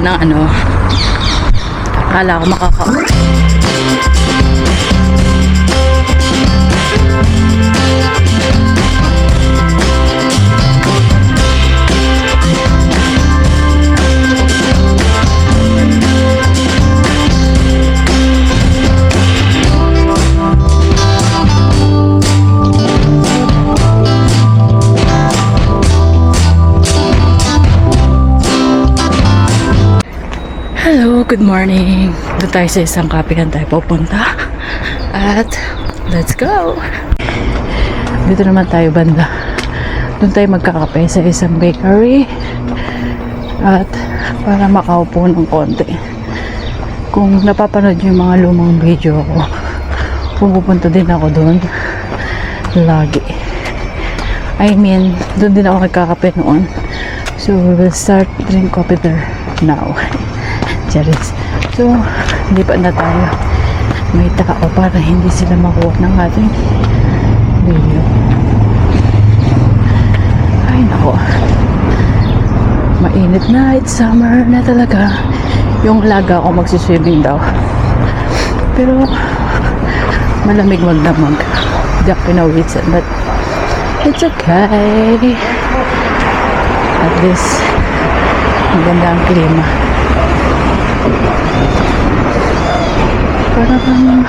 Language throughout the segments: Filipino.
ng ano, akala ko makaka-uwi. Hello, good morning. Doon tayo sa isang kapihan tayo pupunta. At let's go! Dito naman tayo banda. Doon tayo magkakape sa isang bakery. At para makaupo ng konti. Kung napapanood yung mga lumang video ko, pumupunta din ako doon. Lagi. I mean, doon din ako nagkakape noon. So, we will start drink coffee there now. Charis. So, hindi pa na tayo may tao para hindi sila makuha ng ating video. Ay, nako. Mainit na. It's summer na talaga. Yung laga ako magsiswimming daw. Pero, malamig magdamag. Hindi ako pinawisan. But, it's okay. At least, maganda ang klima. Parang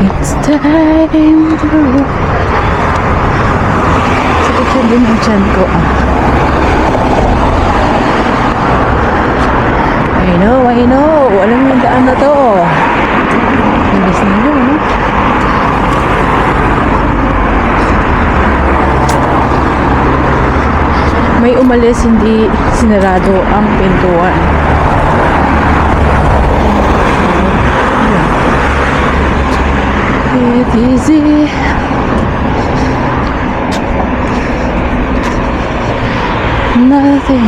it's time to sakit siya din ang tiyan ko I know alam mo yung daan na to nabis na yun may umalis hindi sinarado ang pintuan. It's easy. Nothing.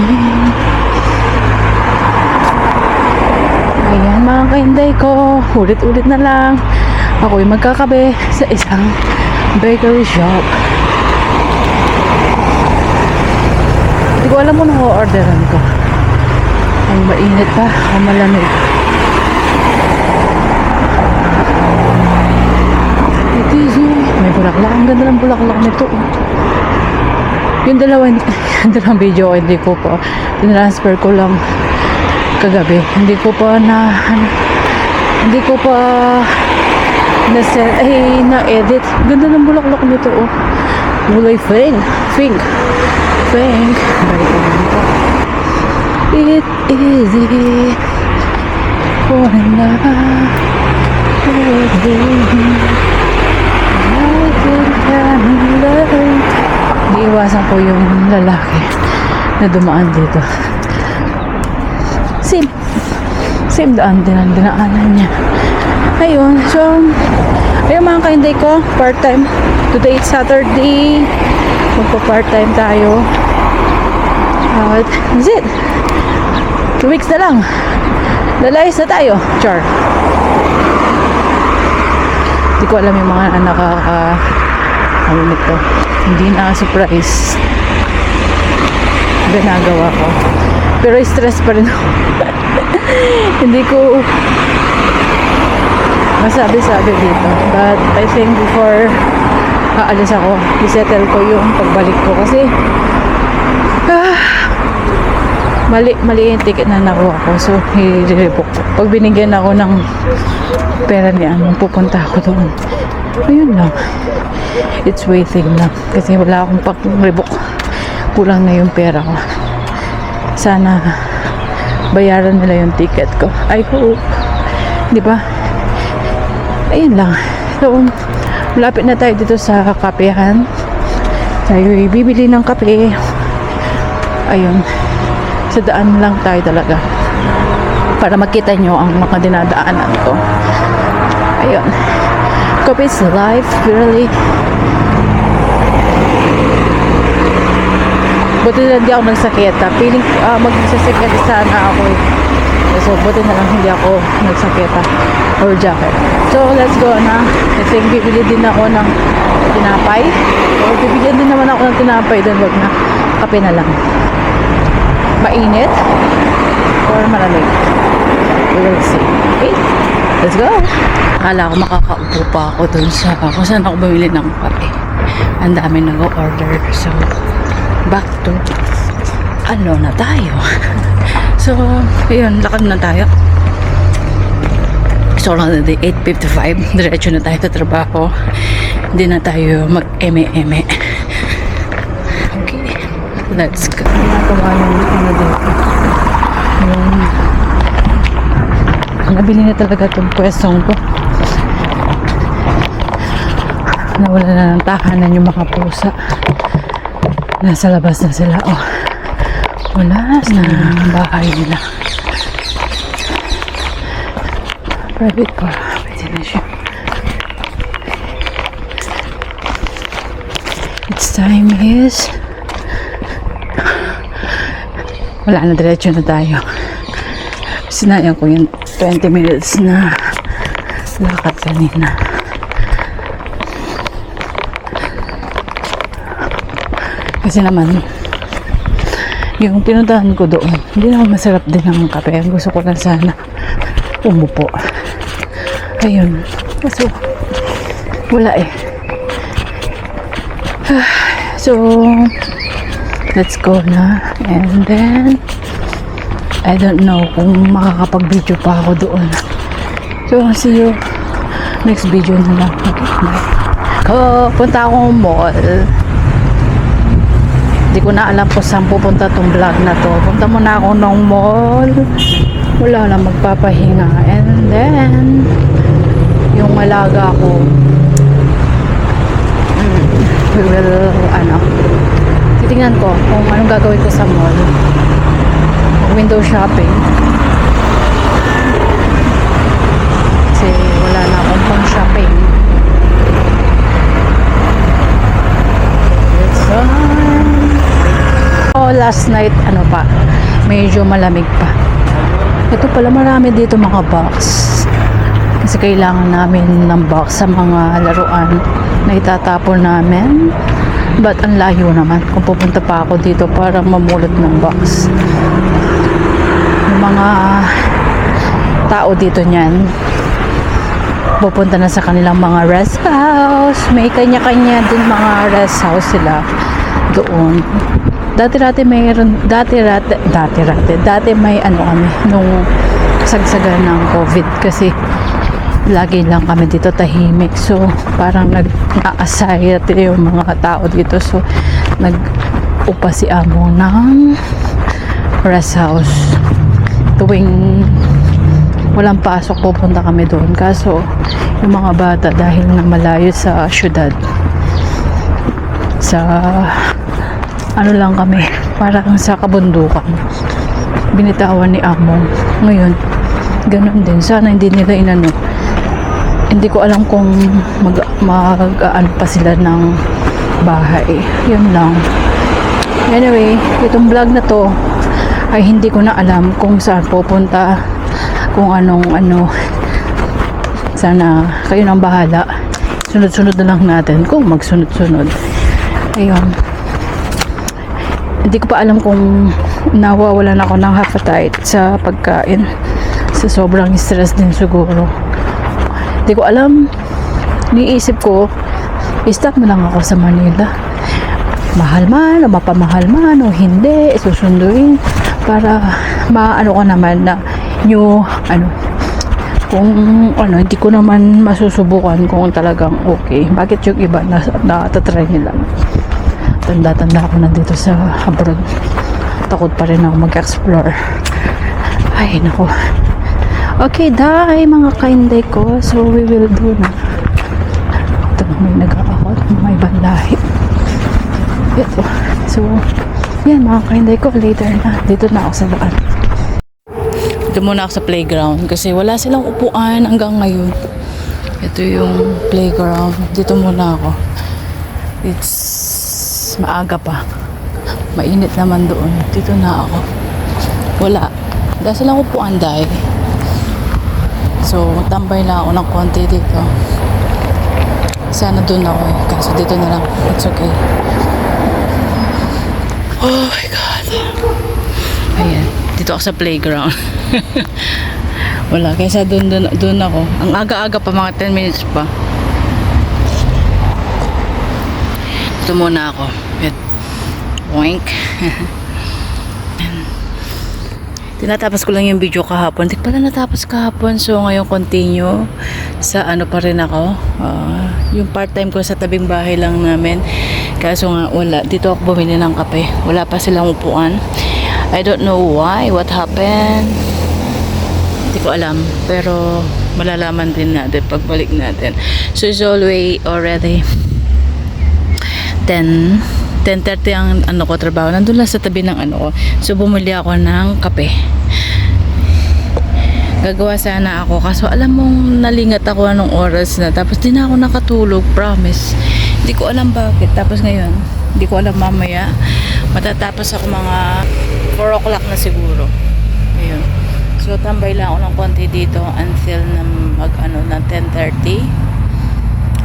Ayan mga kainday ko. Ulit-ulit na lang. Ako'y magkakape sa isang bakery shop. Hindi ko alam kung naka-orderan ko. Ay mainit pa o malamig. May bulaklak. Ang ganda ng bulaklak nito. Yung dalawang video hindi ko pa transfer ko lang kagabi. Hindi ko pa na-edit. Ganda ng bulaklak nito. Oh. Kulay pink. It easy for iiwasan ko yung lalaki na dumaan dito. Same daan din ang dinaanan niya. Ayun, so ayun mga kainday ko, part-time. Today it's Saturday. Magpa-part-time tayo. That's it. 2 weeks na lang. Lalayas na tayo. Char. Hindi ko alam yung mga anak ano nito. Hindi na surprise ginagawa ko. Pero stress pa rin ako. Hindi ko masabi-sabi dito. But I think before aalis ako, isettle ko yung pagbalik ko. Kasi mali yung ticket na nakuha ko. So, i-rebook ko. Pag binigyan ako ng pera niya, pupunta ako doon. Ayun lang. It's waiting lang. Kasi wala akong pag-rebook. Kulang na yung pera ko. Sana bayaran nila yung ticket ko. I hope. Diba? Ayun lang. So, malapit na tayo dito sa kapehan. Tayo bibili ng kape. Ayun. Sa daan lang tayo talaga. Para makita nyo ang mga dinadaanan ko. Ayun. Coffee is life, really. Buti na hindi ako nagsakita. Feeling magsasakita sana ako eh. So, buti na lang hindi ako nagsakita or jacket. So, let's go na. I think bibili din ako ng tinapay. Or bibigyan din naman ako ng tinapay doon. Wag na. Kape na lang. Mainit. malamig. We will see. Okay? Let's go! Akala ko makakaupo pa ako dun sa kung saan ako bumili ng kape. Ang dami nag-order. So, back to ano na tayo. So, ayun, lakad na tayo. So, lang na 8:55. Diretso na tayo sa trabaho. Hindi na tayo mag-eme-eme. Okay. Let's go. Nagawa yung ano dito. Yung nabili na talaga itong pwestong to. Nawala na ng tahanan yung mga pusa. Nasa labas na sila. Oh, wala na ang bahay nila. Private car. Pwede na siya. Its time is wala na, diretso na tayo. Sinayang ko yung 20 minutes na lakad kanina. Kasi naman yung pinuntahan ko doon, hindi naman masarap din ang kape. Gusto ko lang sana umupo. Ayun. So, wala eh. So, let's go na. And then, I don't know kung makakapag-video pa ako doon. So, see you next video na lang. Okay, bye. Punta akong mall. Hindi ko na alam kung saan pupunta tong vlog na to. Punta muna ako ng mall. Wala lang, magpapahinga. And then, yung alaga ko, we will, titingnan ko kung anong gagawin ko sa mall. Window shopping. Kasi wala na akong pang shopping. Last night, medyo malamig pa. Ito pala, marami dito mga box. Kasi kailangan namin ng box sa mga laruan na itatapon namin. But ang layo naman kung pupunta pa ako dito para mamulot ng box. Yung mga tao dito niyan pupunta na sa kanilang mga rest house. May kanya-kanya din mga rest house sila doon. Dati may kami nung sagsagan ng COVID kasi lagi lang kami dito tahimik. So, parang nag-aasaya yung mga tao dito. So, nag-upa si amo ng rest house. Tuwing walang pasok, pupunta kami doon. Kaso, yung mga bata dahil na malayo sa syudad, sa lang kami, parang sa kabundukan, binitawan ni amo. Ngayon, ganun din. Sana hindi nila inano. Hindi ko alam kung mag-ano pa sila ng bahay. Yun lang. Anyway, itong vlog na to ay hindi ko na alam kung saan pupunta, kung anong sana kayo nang bahala. Sunod-sunod na lang natin kung magsunod-sunod. Ayun. Hindi ko pa alam kung nawawalan ako ng appetite sa pagkain. Sa sobrang stress din siguro. Hindi ko alam. Niisip ko, i-stop na lang ako sa Manila. Mahal man, o mapamahal man, o hindi, susunduin. Para maano ko naman na new, kung hindi ko naman masusubukan kung talagang okay. Bakit yung iba natatry nila? Tanda-tanda ako na dito sa abroad. Takot pa rin ako mag-explore. Ay, naku. Okay, dahil mga kainday ko. So, we will do na. Ito, may nag-aakot. May bandahi. Ito. So, yan mga kainday ko. Later na. Dito na ako sa daan. Dito muna ako sa playground. Kasi wala silang upuan hanggang ngayon. Ito yung playground. Dito muna ako. It's maaga pa. Mainit naman doon. Dito na ako. Wala. Dahil silang upuan dahil. So, magtambay na ako ng konti dito. Sana doon ako eh. Kaso dito na lang. It's okay. Oh my God. Ayan. dito ako sa playground. Wala, kaysa dun ako. Ang aga-aga pa, mga 10 minutes pa. Ito muna ako. Wink. Tinatapos ko lang yung video kahapon. Hindi pala natapos kahapon. So ngayon continue sa ano pa rin ako. Yung part-time ko sa tabing bahay lang namin. Kaso nga wala. Dito ako bumili ng kape. Wala pa silang upuan. I don't know why. What happened? Hindi ko alam. Pero malalaman din natin pagbalik natin. So it's already 10:30 ang ano ko trabaho. Nandun lang sa tabi ng ano ko. So bumili ako ng kape. Gagawa sana ako kaso alam mong nalingat ako anong oras na. Tapos di na ako nakatulog, promise. Hindi ko alam bakit. Tapos ngayon, hindi ko alam mamaya. Matatapos ako mga 4 o'clock na siguro. Ayun. So tambay lang ako ng konti dito until na ng 10:30.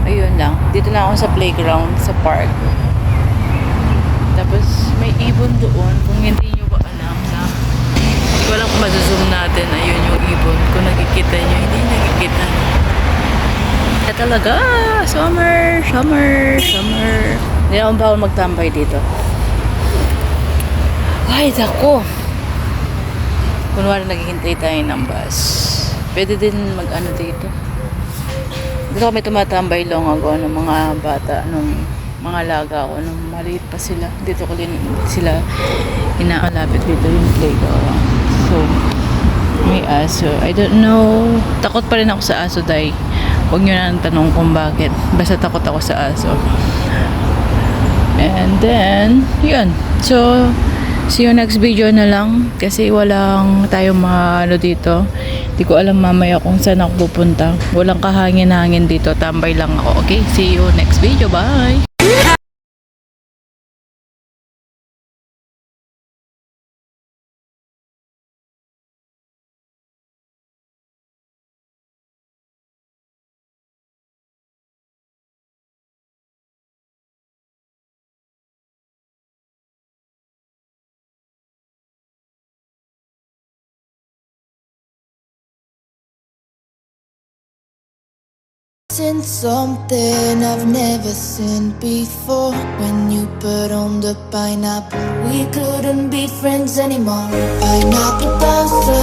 Ayun lang. Dito lang ako sa playground, sa park. Tapos may ibon doon. Kung hindi nyo ba alam na hindi ko alam kung mazozoom natin. Ayun yung ibon. Kung nakikita nyo, hindi nakikita. Kaya talaga, summer. Hindi akong bawal magtambay dito. Ay, dako. Kunwari naghihintay tayo ng bus. Pwede din mag-ano dito. Dito kami tumatambay long ago ng mga bata nung mga laga ko nung maliit pa sila. Dito ko din sila inaalapit dito yung playground. So, may aso. I don't know. Takot pa rin ako sa aso, day. Huwag nyo na tanong kung bakit. Basta takot ako sa aso. And then, yun. So, see you next video na lang. Kasi walang tayong ano dito. Hindi ko alam mamaya kung saan ako pupunta. Walang kahangin-hangin dito. Tambay lang ako. Okay? See you next video. Bye! Seen something I've never seen before. When you put on the pineapple, we couldn't be friends anymore. Pineapple bouncing.